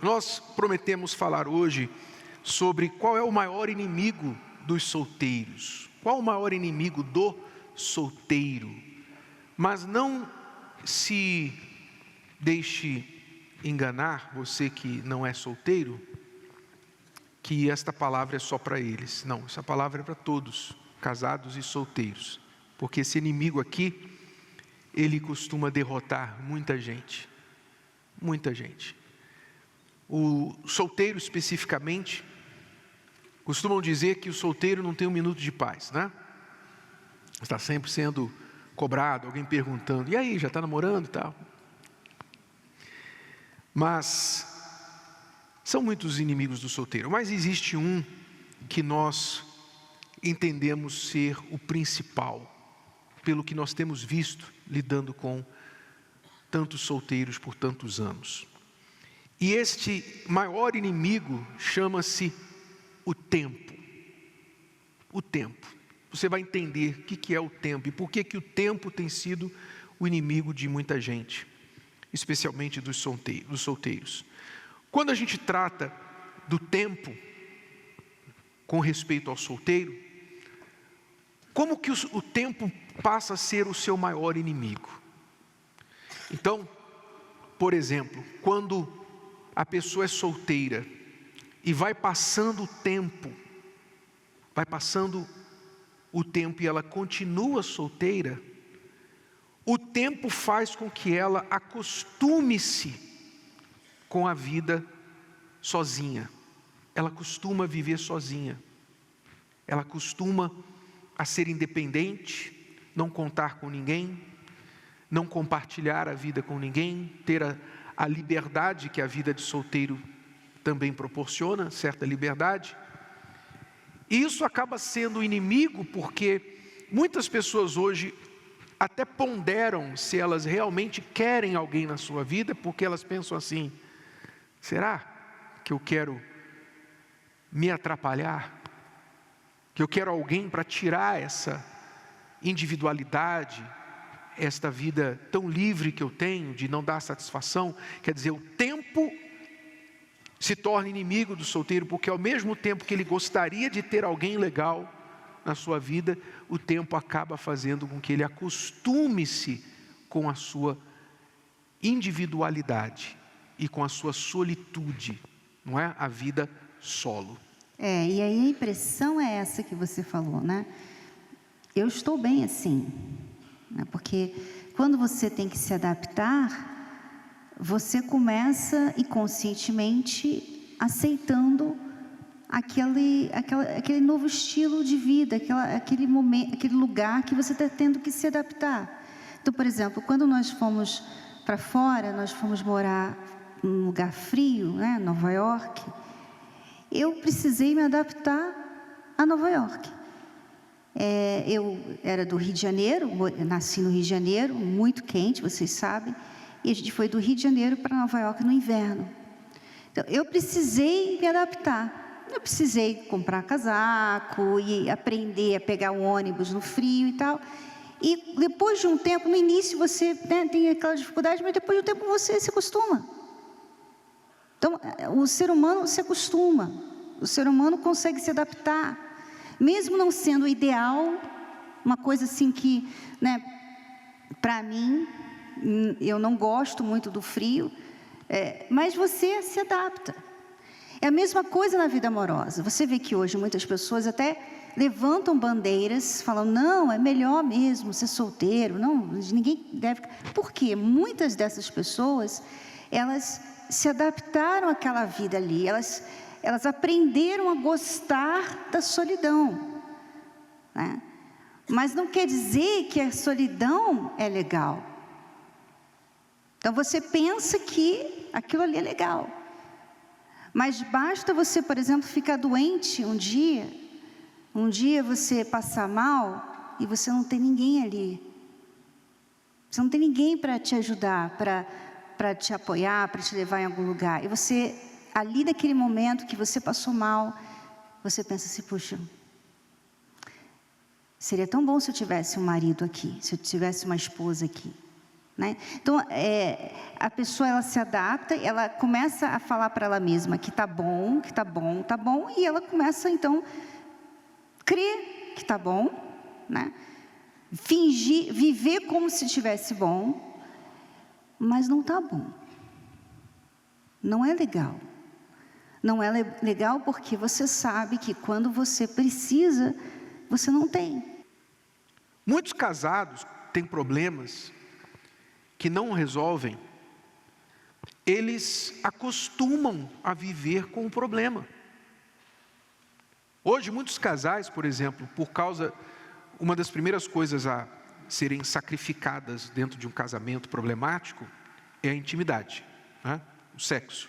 nós prometemos falar hoje sobre qual é o maior inimigo dos solteiros. Qual o maior inimigo do solteiro? Mas não se deixe enganar, você que não é solteiro, que esta palavra é só para eles. Não, essa palavra é para todos, casados e solteiros. Porque esse inimigo aqui, ele costuma derrotar muita gente. Muita gente. O solteiro especificamente, costumam dizer que o solteiro não tem um minuto de paz, né? Está sempre sendo cobrado, alguém perguntando, e aí, já está namorando e tal? Mas são muitos inimigos do solteiro, mas existe um que nós entendemos ser o principal, pelo que nós temos visto lidando com tantos solteiros por tantos anos. E este maior inimigo chama-se o tempo. O tempo. Você vai entender o que é o tempo e por que o tempo tem sido o inimigo de muita gente, especialmente dos solteiros. Quando a gente trata do tempo com respeito ao solteiro, como que o tempo passa a ser o seu maior inimigo? Então, por exemplo, quando a pessoa é solteira e vai passando o tempo e ela continua solteira, o tempo faz com que ela acostume-se com a vida sozinha. Ela costuma viver sozinha. Ela costuma a ser independente, não contar com ninguém, não compartilhar a vida com ninguém, ter a liberdade que a vida de solteiro também proporciona, certa liberdade. E isso acaba sendo inimigo porque muitas pessoas hoje até ponderam se elas realmente querem alguém na sua vida, porque elas pensam assim: será que eu quero me atrapalhar? Que eu quero alguém para tirar essa individualidade, esta vida tão livre que eu tenho de não dar satisfação? Quer dizer, o tempo se torna inimigo do solteiro, porque ao mesmo tempo que ele gostaria de ter alguém legal na sua vida, o tempo acaba fazendo com que ele acostume-se com a sua individualidade e com a sua solitude, não é? A vida solo. E aí a impressão é essa que você falou, né? Eu estou bem assim, né? Porque quando você tem que se adaptar, você começa inconscientemente aceitando aquele novo estilo de vida, aquele momento, aquele lugar que você está tendo que se adaptar. Então, por exemplo, quando nós fomos para fora, nós fomos morar num lugar frio, né, Nova York, eu precisei me adaptar a Nova York. Eu era do Rio de Janeiro, nasci no Rio de Janeiro, muito quente, vocês sabem, e a gente foi do Rio de Janeiro para Nova York no inverno. Então, eu precisei me adaptar. Eu precisei comprar casaco e aprender a pegar o ônibus no frio e tal. E depois de um tempo, no início você tem aquela dificuldade, mas depois de um tempo você se acostuma. Então, o ser humano se acostuma. O ser humano consegue se adaptar. Mesmo não sendo ideal, uma coisa assim que, né, para mim, eu não gosto muito do frio, mas você se adapta. É a mesma coisa na vida amorosa. Você vê que hoje muitas pessoas até levantam bandeiras, falam, não, é melhor mesmo ser solteiro, não, ninguém deve... Por quê? Muitas dessas pessoas, elas se adaptaram àquela vida ali, elas aprenderam a gostar da solidão, né? Mas não quer dizer que a solidão é legal. Então você pensa que aquilo ali é legal. Mas basta você, por exemplo, ficar doente um dia você passar mal e você não tem ninguém ali. Você não tem ninguém para te ajudar, para te apoiar, para te levar em algum lugar. E você, ali naquele momento que você passou mal, você pensa assim, puxa, seria tão bom se eu tivesse um marido aqui, se eu tivesse uma esposa aqui. né? Então, a pessoa ela se adapta, ela começa a falar para ela mesma que tá bom, que tá bom, tá bom, e ela começa então crer que tá bom, né? Fingir, viver como se estivesse bom, mas não tá bom. Não é legal. Não é legal porque você sabe que quando você precisa, você não tem. Muitos casados têm problemas que não resolvem, eles acostumam a viver com o problema. Hoje, muitos casais, por exemplo, uma das primeiras coisas a serem sacrificadas dentro de um casamento problemático é a intimidade, né? O sexo.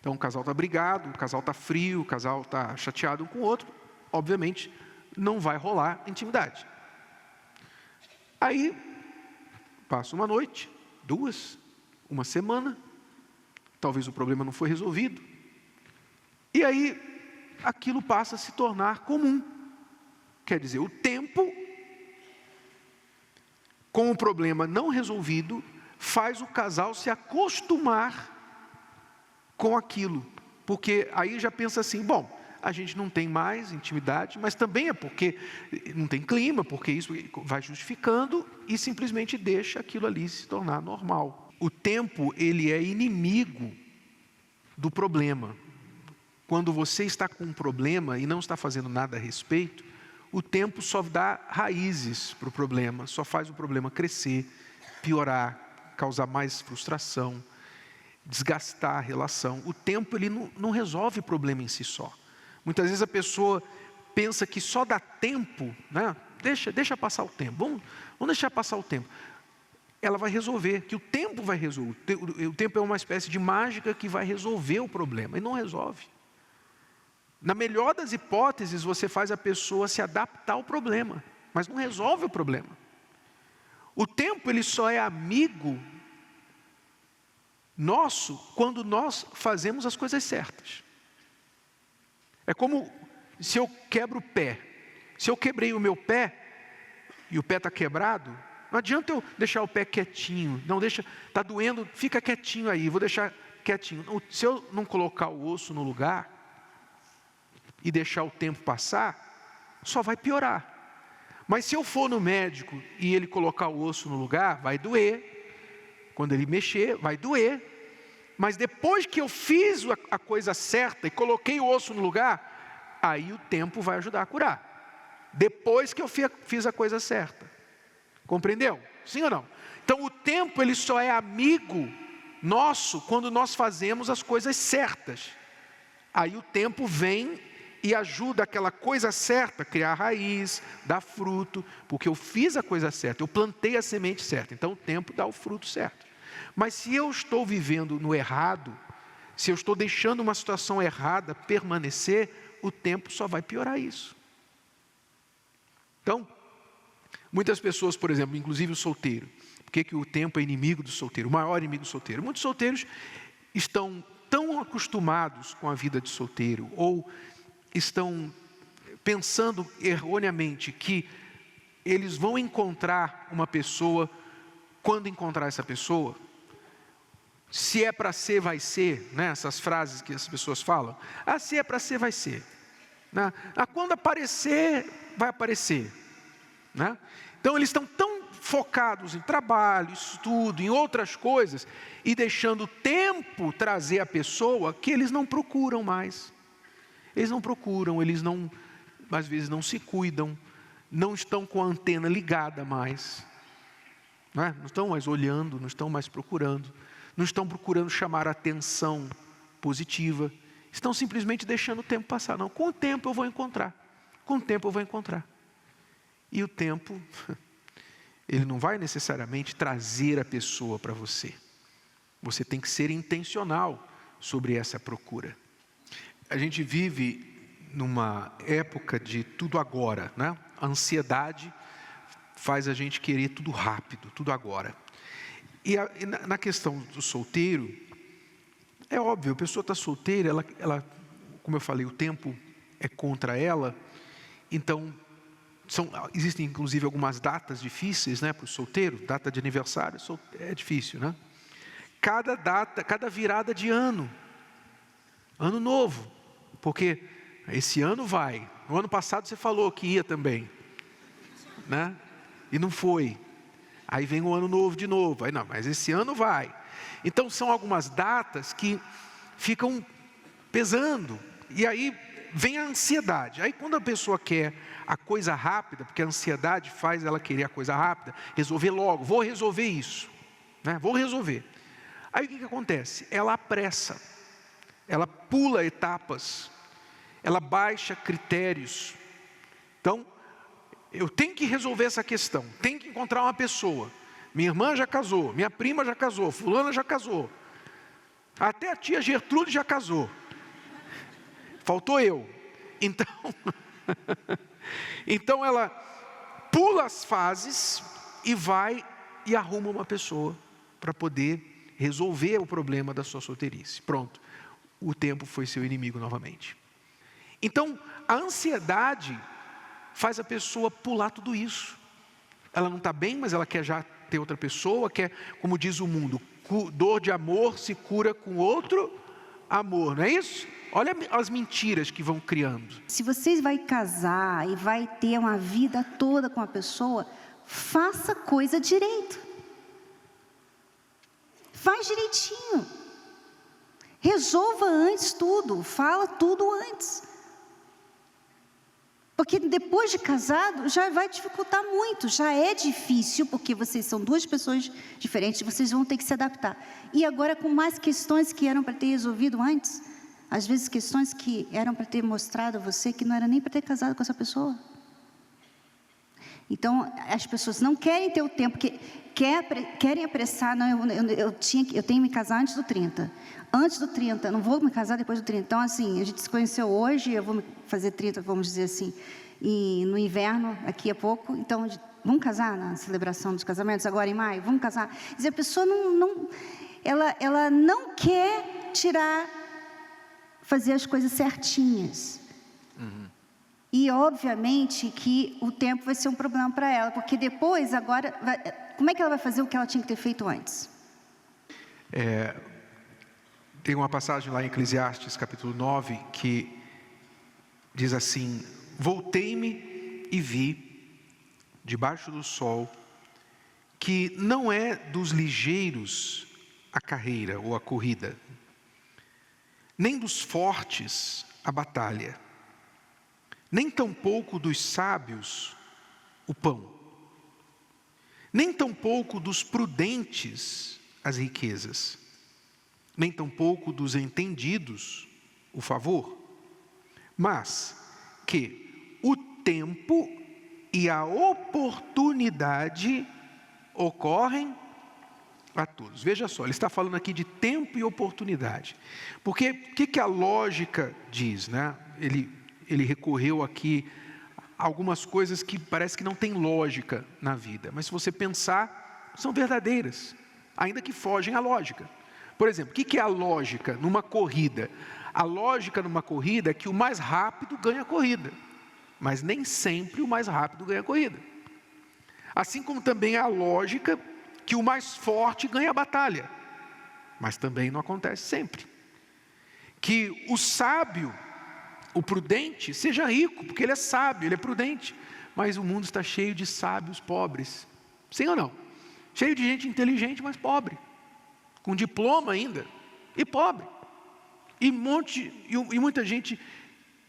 Então, o casal está brigado, o casal está frio, o casal está chateado um com o outro, obviamente, não vai rolar intimidade. Aí, passa uma noite, 2, uma semana, talvez o problema não foi resolvido, e aí aquilo passa a se tornar comum. Quer dizer, o tempo com o problema não resolvido faz o casal se acostumar com aquilo, porque aí já pensa assim, bom, a gente não tem mais intimidade, mas também é porque não tem clima, porque isso vai justificando e simplesmente deixa aquilo ali se tornar normal. O tempo, ele é inimigo do problema. Quando você está com um problema e não está fazendo nada a respeito, o tempo só dá raízes para o problema, só faz o problema crescer, piorar, causar mais frustração, desgastar a relação. O tempo, ele não resolve o problema em si só. Muitas vezes a pessoa pensa que só dá tempo, né? Deixa passar o tempo, vamos deixar passar o tempo. Ela vai resolver, que o tempo vai resolver. O tempo é uma espécie de mágica que vai resolver o problema, e não resolve. Na melhor das hipóteses, você faz a pessoa se adaptar ao problema, mas não resolve o problema. O tempo, ele só é amigo nosso quando nós fazemos as coisas certas. É como se eu quebro o pé. Se eu quebrei o meu pé e o pé está quebrado, não adianta eu deixar o pé quietinho. Não, está doendo, fica quietinho aí, vou deixar quietinho. Se eu não colocar o osso no lugar e deixar o tempo passar, só vai piorar. Mas se eu for no médico e ele colocar o osso no lugar, vai doer. Quando ele mexer, vai doer. Mas depois que eu fiz a coisa certa e coloquei o osso no lugar, aí o tempo vai ajudar a curar. Depois que eu fiz a coisa certa. Compreendeu? Sim ou não? Então o tempo, ele só é amigo nosso quando nós fazemos as coisas certas. Aí o tempo vem e ajuda aquela coisa certa a criar raiz, dar fruto, porque eu fiz a coisa certa, eu plantei a semente certa. Então o tempo dá o fruto certo. Mas se eu estou vivendo no errado, se eu estou deixando uma situação errada permanecer, o tempo só vai piorar isso. Então, muitas pessoas, por exemplo, inclusive o solteiro, por que o tempo é inimigo do solteiro, o maior inimigo do solteiro? Muitos solteiros estão tão acostumados com a vida de solteiro, ou estão pensando erroneamente que eles vão encontrar uma pessoa quando encontrar essa pessoa. Se é para ser, vai ser, né? Essas frases que as pessoas falam. Se é para ser, vai ser, né? Quando aparecer, vai aparecer, né? Então eles estão tão focados em trabalho, estudo, em outras coisas, e deixando o tempo trazer a pessoa, que eles não procuram mais. Eles não procuram, às vezes não se cuidam, não estão com a antena ligada mais, né? Não estão mais olhando, não estão mais procurando. Não estão procurando chamar a atenção positiva, estão simplesmente deixando o tempo passar. Não, com o tempo eu vou encontrar, com o tempo eu vou encontrar. E o tempo, ele não vai necessariamente trazer a pessoa para você. Você tem que ser intencional sobre essa procura. A gente vive numa época de tudo agora, né? A ansiedade faz a gente querer tudo rápido, tudo agora. E na questão do solteiro, é óbvio, a pessoa está solteira, ela, como eu falei, o tempo é contra ela, então Existem inclusive algumas datas difíceis, né, para o solteiro. Data de aniversário é difícil, né? Cada virada de ano novo, porque esse ano vai. No ano passado você falou que ia também, né? E não foi. Aí vem o ano novo de novo. Aí não, mas esse ano vai. Então são algumas datas que ficam pesando. E aí vem a ansiedade. Aí quando a pessoa quer a coisa rápida, porque a ansiedade faz ela querer a coisa rápida, resolver logo, vou resolver isso, né? Vou resolver. Aí o que acontece? Ela apressa, ela pula etapas, ela baixa critérios. Então, eu tenho que resolver essa questão, tenho que encontrar uma pessoa. Minha irmã já casou, minha prima já casou, fulana já casou, até a tia Gertrude já casou. Faltou eu. Então ela pula as fases e vai e arruma uma pessoa para poder resolver o problema da sua solteirice. Pronto, o tempo foi seu inimigo novamente. Então, a ansiedade faz a pessoa pular tudo isso. Ela não está bem, mas ela quer já ter outra pessoa, quer, como diz o mundo, dor de amor se cura com outro amor, não é isso? Olha as mentiras que vão criando. Se você vai casar e vai ter uma vida toda com a pessoa, faça coisa direito. Faz direitinho. Resolva antes tudo, fala tudo antes. Porque depois de casado, já vai dificultar muito, já é difícil, porque vocês são duas pessoas diferentes, vocês vão ter que se adaptar. E agora com mais questões que eram para ter resolvido antes, às vezes questões que eram para ter mostrado a você que não era nem para ter casado com essa pessoa. Então, as pessoas não querem ter o tempo, querem apressar. Não, eu tenho que me casar antes do 30. Antes do 30, não vou me casar depois do 30. Então, assim, a gente se conheceu hoje, eu vou fazer 30, vamos dizer assim, e no inverno, daqui a pouco. Então, vamos casar na celebração dos casamentos, agora em maio? Vamos casar. Quer dizer, a pessoa ela não quer fazer as coisas certinhas. E, obviamente, que o tempo vai ser um problema para ela, porque depois, agora, como é que ela vai fazer o que ela tinha que ter feito antes? Tem uma passagem lá em Eclesiastes, capítulo 9, que diz assim: voltei-me e vi, debaixo do sol, que não é dos ligeiros a carreira ou a corrida, nem dos fortes a batalha, nem tampouco dos sábios o pão, nem tampouco dos prudentes as riquezas, nem tampouco dos entendidos o favor, mas que o tempo e a oportunidade ocorrem a todos. Veja só, ele está falando aqui de tempo e oportunidade. Porque o que a lógica diz, né? Ele recorreu aqui a algumas coisas que parece que não tem lógica na vida, mas se você pensar, são verdadeiras, ainda que fogem à lógica. Por exemplo, o que é a lógica numa corrida? A lógica numa corrida é que o mais rápido ganha a corrida, mas nem sempre o mais rápido ganha a corrida. Assim como também é a lógica que o mais forte ganha a batalha, mas também não acontece sempre. Que o sábio, o prudente, seja rico, porque ele é sábio, ele é prudente, mas o mundo está cheio de sábios pobres, sim ou não? Cheio de gente inteligente, mas pobre, com diploma ainda, e pobre, e muita gente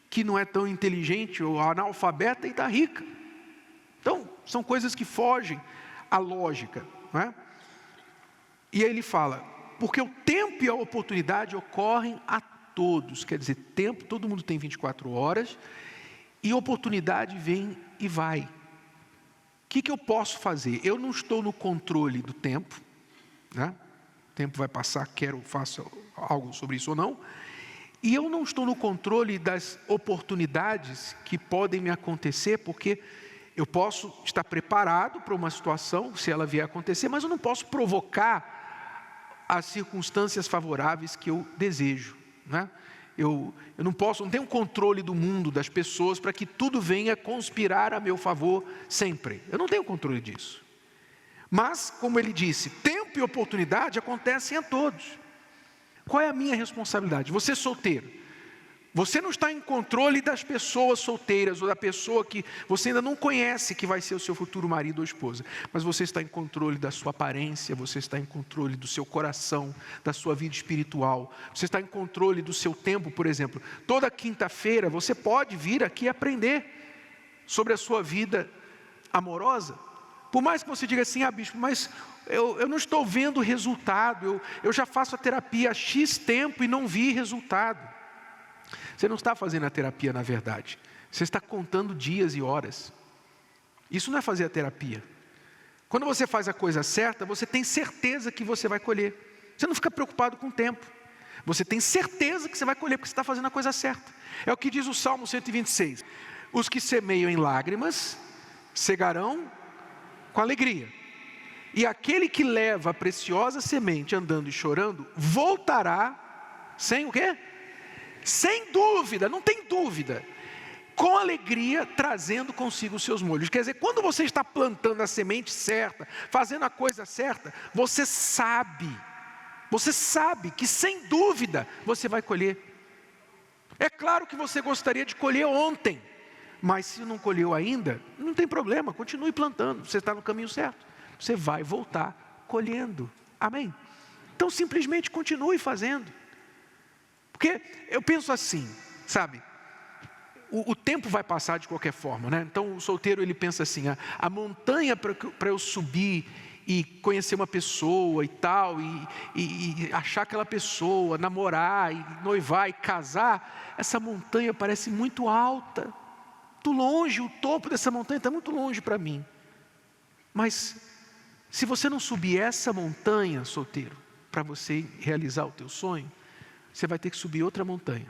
que não é tão inteligente ou analfabeta e está rica. Então, são coisas que fogem à lógica, não é? E aí ele fala, porque o tempo e a oportunidade ocorrem a todos, quer dizer, tempo, todo mundo tem 24 horas, e oportunidade vem e vai. O que eu posso fazer? Eu não estou no controle do tempo, né? O tempo vai passar, quero faça algo sobre isso ou não, e eu não estou no controle das oportunidades que podem me acontecer, porque eu posso estar preparado para uma situação, se ela vier a acontecer, mas eu não posso provocar as circunstâncias favoráveis que eu desejo, né? Eu não tenho controle do mundo, das pessoas, para que tudo venha conspirar a meu favor sempre. Eu não tenho controle disso. Mas, como ele disse, tempo e oportunidade acontecem a todos. Qual é a minha responsabilidade? Você solteiro, você não está em controle das pessoas solteiras ou da pessoa que você ainda não conhece que vai ser o seu futuro marido ou esposa, mas você está em controle da sua aparência, você está em controle do seu coração, da sua vida espiritual, você está em controle do seu tempo. Por exemplo, toda quinta-feira você pode vir aqui aprender sobre a sua vida amorosa. Por mais que você diga assim, bispo, mas eu não estou vendo resultado, eu já faço a terapia há X tempo e não vi resultado. Você não está fazendo a terapia, na verdade. Você está contando dias e horas. Isso não é fazer a terapia. Quando você faz a coisa certa, você tem certeza que você vai colher. Você não fica preocupado com o tempo. Você tem certeza que você vai colher, porque você está fazendo a coisa certa. É o que diz o Salmo 126. Os que semeiam em lágrimas, cegarão com alegria. E aquele que leva a preciosa semente andando e chorando, voltará sem o quê? Sem dúvida, não tem dúvida, com alegria, trazendo consigo os seus molhos. Quer dizer, quando você está plantando a semente certa, fazendo a coisa certa, você sabe que sem dúvida você vai colher. É claro que você gostaria de colher ontem, mas se não colheu ainda, não tem problema, continue plantando, você está no caminho certo, você vai voltar colhendo, amém? Então simplesmente continue fazendo. Porque eu penso assim, sabe, o tempo vai passar de qualquer forma, né? Então o solteiro ele pensa assim, a montanha para eu subir e conhecer uma pessoa e tal, e achar aquela pessoa, namorar, e noivar e casar, essa montanha parece muito alta, muito longe, o topo dessa montanha está muito longe para mim. Mas se você não subir essa montanha, solteiro, para você realizar o teu sonho, você vai ter que subir outra montanha,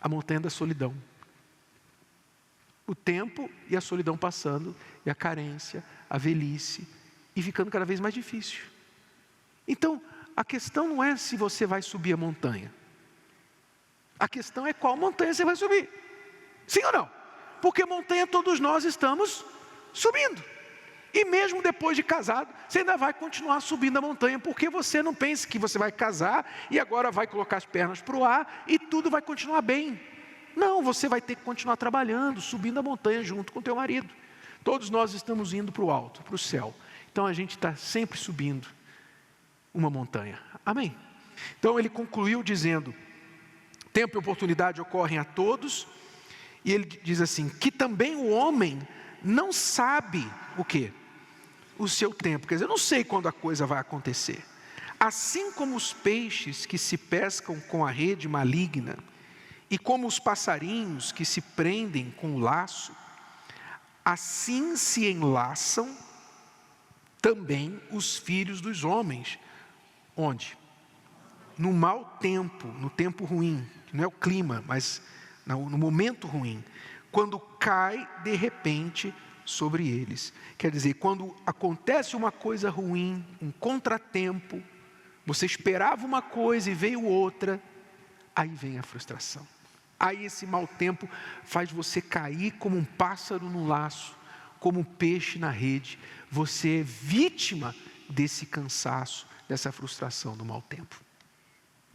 a montanha da solidão. O tempo e a solidão passando, e a carência, a velhice, e ficando cada vez mais difícil. Então, a questão não é se você vai subir a montanha. A questão é qual montanha você vai subir. Sim ou não? Porque montanha todos nós estamos subindo. E mesmo depois de casado, você ainda vai continuar subindo a montanha, porque você não pense que você vai casar e agora vai colocar as pernas para o ar e tudo vai continuar bem. Não, você vai ter que continuar trabalhando, subindo a montanha junto com o teu marido. Todos nós estamos indo para o alto, para o céu. Então a gente está sempre subindo uma montanha. Amém? Então ele concluiu dizendo, tempo e oportunidade ocorrem a todos, e ele diz assim, que também o homem não sabe o quê? O seu tempo, quer dizer, eu não sei quando a coisa vai acontecer. Assim como os peixes que se pescam com a rede maligna, e como os passarinhos que se prendem com o laço, assim se enlaçam também os filhos dos homens. Onde? No mau tempo, no tempo ruim, que não é o clima, mas no momento ruim, quando cai de repente sobre eles. Quer dizer, quando acontece uma coisa ruim, um contratempo, você esperava uma coisa e veio outra, aí vem a frustração. Aí esse mau tempo faz você cair como um pássaro no laço, como um peixe na rede. Você é vítima desse cansaço, dessa frustração do mau tempo.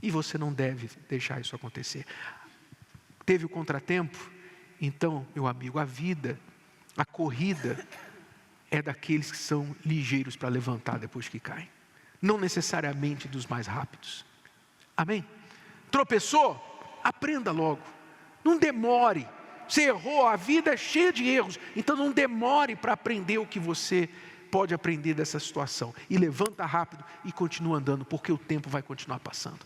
E você não deve deixar isso acontecer. Teve o contratempo? Então, meu amigo, a vida, a corrida é daqueles que são ligeiros para levantar depois que caem. Não necessariamente dos mais rápidos. Amém? Tropeçou? Aprenda logo. Não demore. Você errou, a vida é cheia de erros. Então não demore para aprender o que você pode aprender dessa situação. E levanta rápido e continua andando, porque o tempo vai continuar passando.